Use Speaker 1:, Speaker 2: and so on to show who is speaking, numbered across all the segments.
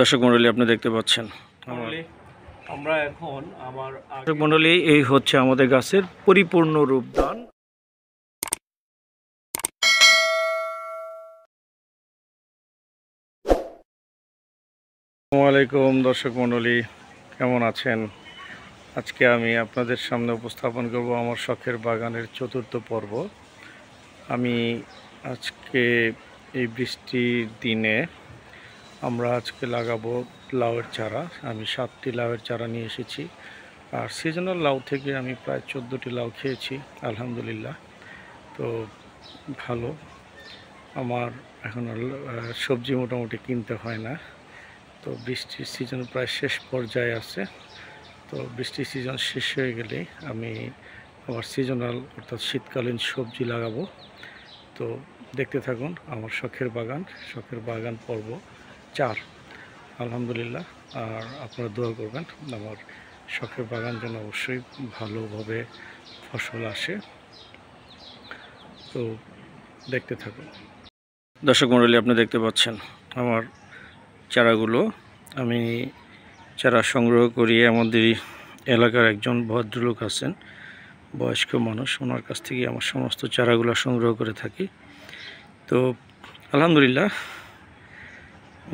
Speaker 1: দর্শক মণ্ডলী আপনি দেখতে পাচ্ছেন
Speaker 2: আমরা এখন আমার
Speaker 1: দর্শক মণ্ডলী এই হচ্ছে আমাদের গাছের পরিপূর্ণ রূপদান। আসসালামু আলাইকুম দর্শক মণ্ডলী, কেমন আছেন? আজকে আমি আপনাদের সামনে উপস্থাপন করব আমার শখের বাগানের চতুর্থ পর্ব। আমি আজকে এই বৃষ্টির দিনে আমরা আজকে লাগাবো লাউয়ের চারা। আমি 7টি লাউয়ের চারা নিয়ে এসেছি, আর সিজনাল লাউ থেকে আমি প্রায় 14টি লাউ খেয়েছি আলহামদুলিল্লাহ। তো ভালো, আমার এখন সবজি মোটামুটি কিনতে হয় না। তো বৃষ্টির সিজন প্রায় শেষ পর্যায়ে আছে। তো বৃষ্টির সিজন শেষ হয়ে গেলেই আমি আমার সিজনাল অর্থাৎ শীতকালীন সবজি লাগাবো। তো দেখতে থাকুন আমার শখের বাগান পর্ব 4 আলহামদুলিল্লাহ। আর আপনারা দোয়া করবেন আমার শখের বাগান যেন অবশ্যই ভালোভাবে ফসল আসে। তো দেখতে থাকুন দর্শক মণ্ডলী, আপনি দেখতে পাচ্ছেন আমার চারাগুলো। আমি চারা সংগ্রহ করি আমাদের এলাকার একজন ভদ্রলোক আছেন, বয়স্ক মানুষ, ওনার কাছ থেকে আমার সমস্ত চারাগুলো সংগ্রহ করে থাকি। তো আলহামদুলিল্লাহ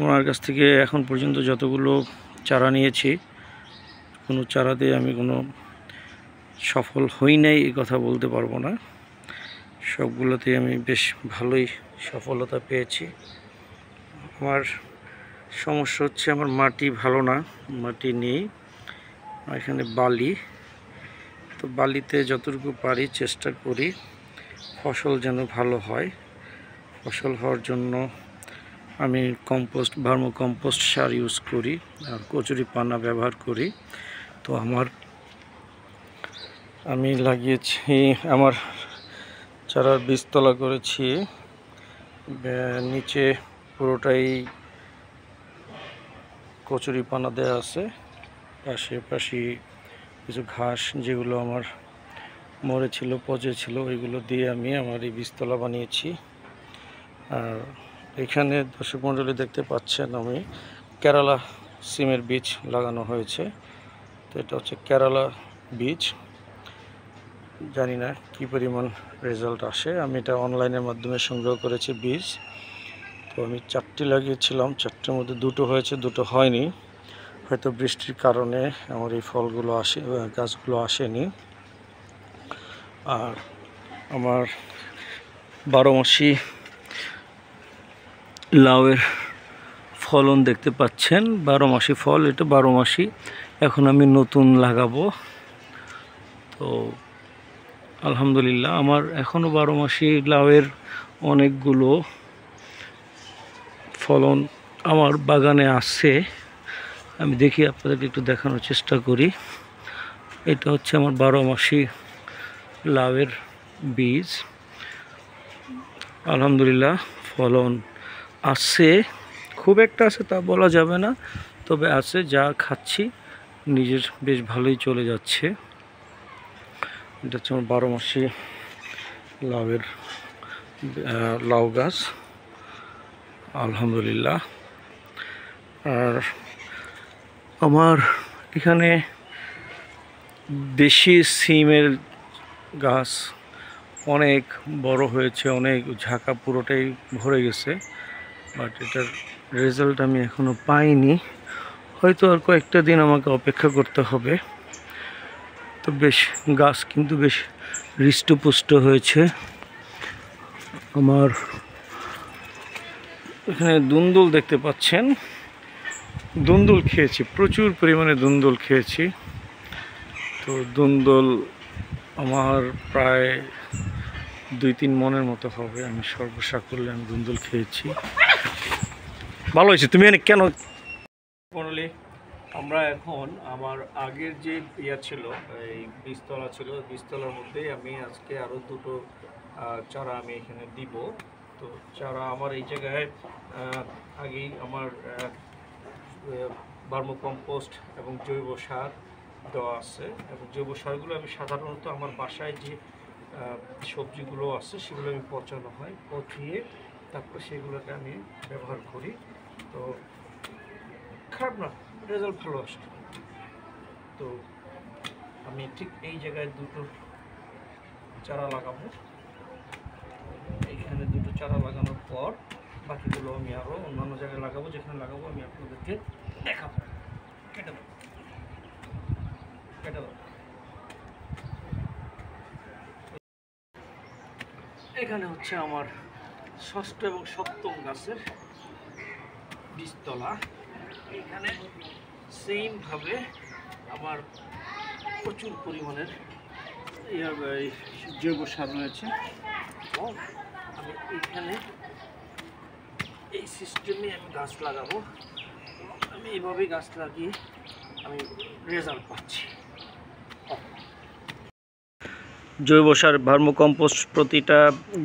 Speaker 1: ওনার কাছ থেকে এখন পর্যন্ত যতগুলো চারা নিয়েছি, কোনো চারাতে আমি কোনো সফল হই নাই এই কথা বলতে পারবো না। সবগুলোতে আমি বেশ ভালোই সফলতা পেয়েছি। আমার সমস্যা হচ্ছে আমার মাটি ভালো না, মাটি নেই এখানে, বালি। তো বালিতে যতটুকু পারি চেষ্টা করি ফসল যেন ভালো হয়। ফসল হওয়ার জন্য আমি ভার্মো কম্পোস্ট সার ইউজ করি আর কচুরি পানা ব্যবহার করি। তো আমি লাগিয়েছি, আমার চারার বীজতলা করেছি, নিচে পুরোটাই কচুরি পানা দেওয়া আছে, পাশাপাশি কিছু ঘাস যেগুলো আমার মরেছিল, পচেছিল, ওইগুলো দিয়ে আমি আমার এই বীজতলা বানিয়েছি। আর এখানে দর্শক মণ্ডলী দেখতে পাচ্ছেন আমি কেরালা সিমের বীজ লাগানো হয়েছে। তো এটা হচ্ছে কেরালা বীজ, জানি না কী পরিমাণ রেজাল্ট আসে। আমি এটা অনলাইনের মাধ্যমে সংগ্রহ করেছি বীজ। তো আমি 4টি লাগিয়েছিলাম, 4টির মধ্যে 2টো হয়েছে, 2টো হয়নি। হয়তো বৃষ্টির কারণে আমার এই গাছগুলো আসেনি। আর আমার 12 মাসি লাউয়ের ফলন দেখতে পাচ্ছেন, 12 মাসি ফল, এটা 12 মাসি। এখন আমি নতুন লাগাবো। তো আলহামদুলিল্লাহ আমার এখনও 12 মাসি লাউয়ের অনেকগুলো ফলন আমার বাগানে আছে। আমি দেখি আপনাদেরকে একটু দেখানোর চেষ্টা করি। এটা হচ্ছে আমার 12 মাসি লাউয়ের বীজ। আলহামদুলিল্লাহ ফলন আছে, খুব একটা আছে তা বলা যাবে না, তবে আছে, যা খাচ্ছি নিজের বেশ ভালোই চলে যাচ্ছে। এটা হচ্ছে আমার 12 মাসি লাউ গাছ আলহামদুলিল্লাহ। আর আমার এখানে দেশি সিমের গাছ অনেক বড় হয়েছে, অনেক ঝাঁকা পুরোটাই ভরে গেছে, বাট এটার রেজাল্ট আমি এখনো পাইনি। হয়তো আর কয়েকটা দিন আমাকে অপেক্ষা করতে হবে। তো বেশ গাছ কিন্তু বেশ হৃষ্টপুষ্ট হয়েছে। আমার এখানে দুন্দুল দেখতে পাচ্ছেন, দুন্দুল খেয়েছি, প্রচুর পরিমাণে দুন্দুল খেয়েছি। তো দুন্দুল আমার প্রায় 2-3 মনের মতো হবে। আমি সর্বসাকুল্যে আমি দুন্দুল খেয়েছি, ভালো হয়েছে। তুমি এনে কেন
Speaker 2: মণ্ডলী, আমরা এখন আমার আগের যে ছিল, এই বীজতলা ছিল, বীজতলার মধ্যেই আমি আজকে আরও 2টো চারা আমি এখানে দিব। তো চারা আমার এই জায়গায় আগেই আমার ভার্মো কম্পোস্ট এবং জৈব সার দেওয়া আছে। এবং জৈব সারগুলো আমি সাধারণত আমার বাসায় যে সবজিগুলো আছে সেগুলো আমি পচিয়ে তারপর সেগুলোকে আমি ব্যবহার করি। তো খারাপ না, রেজাল্ট ভালো আসে। তো আমি ঠিক এই জায়গায় দুটো চারা লাগাবো। এইখানে দুটো চারা লাগানোর পর বাকিগুলো আমি আরও অন্যান্য জায়গায় লাগাবো, যেখানে লাগাবো আমি আপনাদেরকে দেখাবো। কেটে দেবো, কেটে দেবো। এখানে হচ্ছে আমার ষষ্ঠ এবং সপ্তম গাছের বীজতলা। এখানে সেমভাবে আমার প্রচুর পরিমাণের জৈব সার রয়েছে। আমি এখানে এই সিস্টেমে আমি গাছ লাগাবো। আমি এইভাবেই গাছ লাগিয়ে আমি রেজাল্ট পাচ্ছি।
Speaker 1: জৈব সার ভার্মোকম্পোস্ট প্রতিটা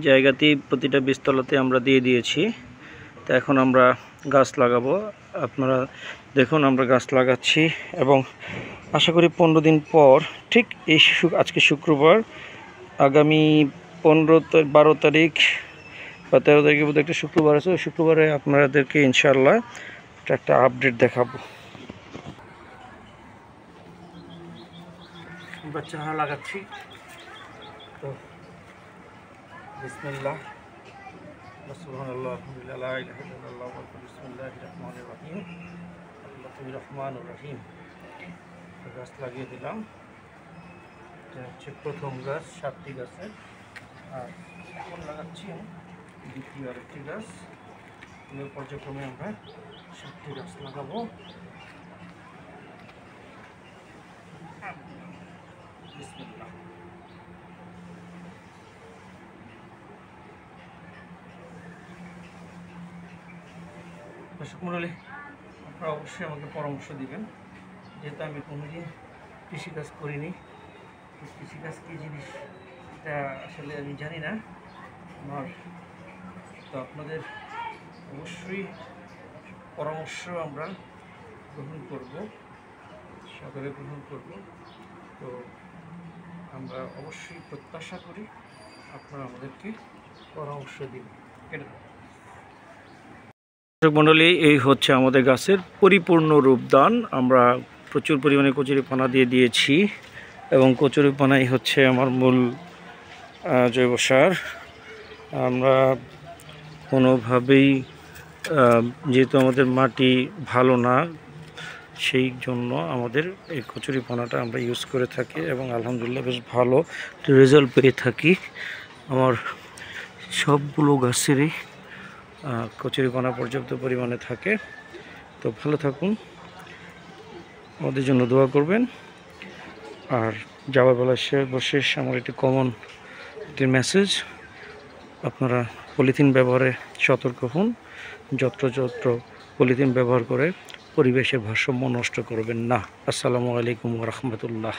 Speaker 1: জায়গাতেই, প্রতিটা বীজতলাতে আমরা দিয়ে দিয়েছি। তো এখন আমরা গাছ লাগাবো। আপনারা দেখুন আমরা গাছ লাগাচ্ছি এবং আশা করি 15 দিন পর ঠিক এই আজকে শুক্রবার, আগামী 12 তারিখ বা 13 তারিখের মধ্যে একটা শুক্রবার আছে, ওই শুক্রবারে আপনাদেরকে ইনশাআল্লাহ একটা আপডেট দেখাবো।
Speaker 2: আমরা চারা লাগাচ্ছি। তো বিসমিল্লাহ, সুবহানাল্লাহ, আলহামদুলিল্লাহ, লা ইলাহা ইল্লাল্লাহ, বিসমিল্লাহির রহমানির রহিম, আল্লাহুর রহমানুর রহিম। গাছ লাগিয়ে দিলাম। এটা হচ্ছে প্রথম গাছ, 7টি গাছের। আর এখন লাগাচ্ছি দ্বিতীয় আরেকটি গাছ। পর্যায়ক্রমে আমরা 7টি গাছ লাগাবো। বিসমিল্লাহ। দর্শক মণ্ডলী, আপনারা অবশ্যই আমাকে পরামর্শ দিবেন, যেহেতু আমি কোনোদিন কৃষিকাজ করিনি। কৃষিকাজ কী জিনিস এটা আসলে আমি জানি না আমার। তো আপনাদের অবশ্যই পরামর্শ আমরা গ্রহণ করব, সকলে গ্রহণ করব। তো আমরা অবশ্যই প্রত্যাশা করি আপনারা আমাদেরকে পরামর্শ দিন।
Speaker 1: মণ্ডলী, এই হচ্ছে আমাদের গাছের পরিপূর্ণ রূপদান। আমরা প্রচুর পরিমাণে কচুরিপানা দিয়ে দিয়েছি এবং কচুরিপানাই হচ্ছে আমার মূল জৈব সার। আমরা কোনোভাবেই, যেহেতু আমাদের মাটি ভালো না, সেই জন্য আমাদের এই কচুরিপানাটা আমরা ইউজ করে থাকি এবং আলহামদুলিল্লাহ বেশ ভালো রেজাল্ট পেয়ে থাকি। আমার সবগুলো গাছেরই কচুরিপানা পর্যাপ্ত পরিমাণে থাকে। তো ভালো থাকুন, আমাদের জন্য দোয়া করবেন। আর যাওয়ার বেলা শেষ আমার একটি কমন একটি মেসেজ, আপনারা পলিথিন ব্যবহারে সতর্ক হন। যত্র পলিথিন ব্যবহার করে পরিবেশের ভারসাম্য নষ্ট করবেন না। আসসালামু আলাইকুম ওয়া রাহমাতুল্লাহ।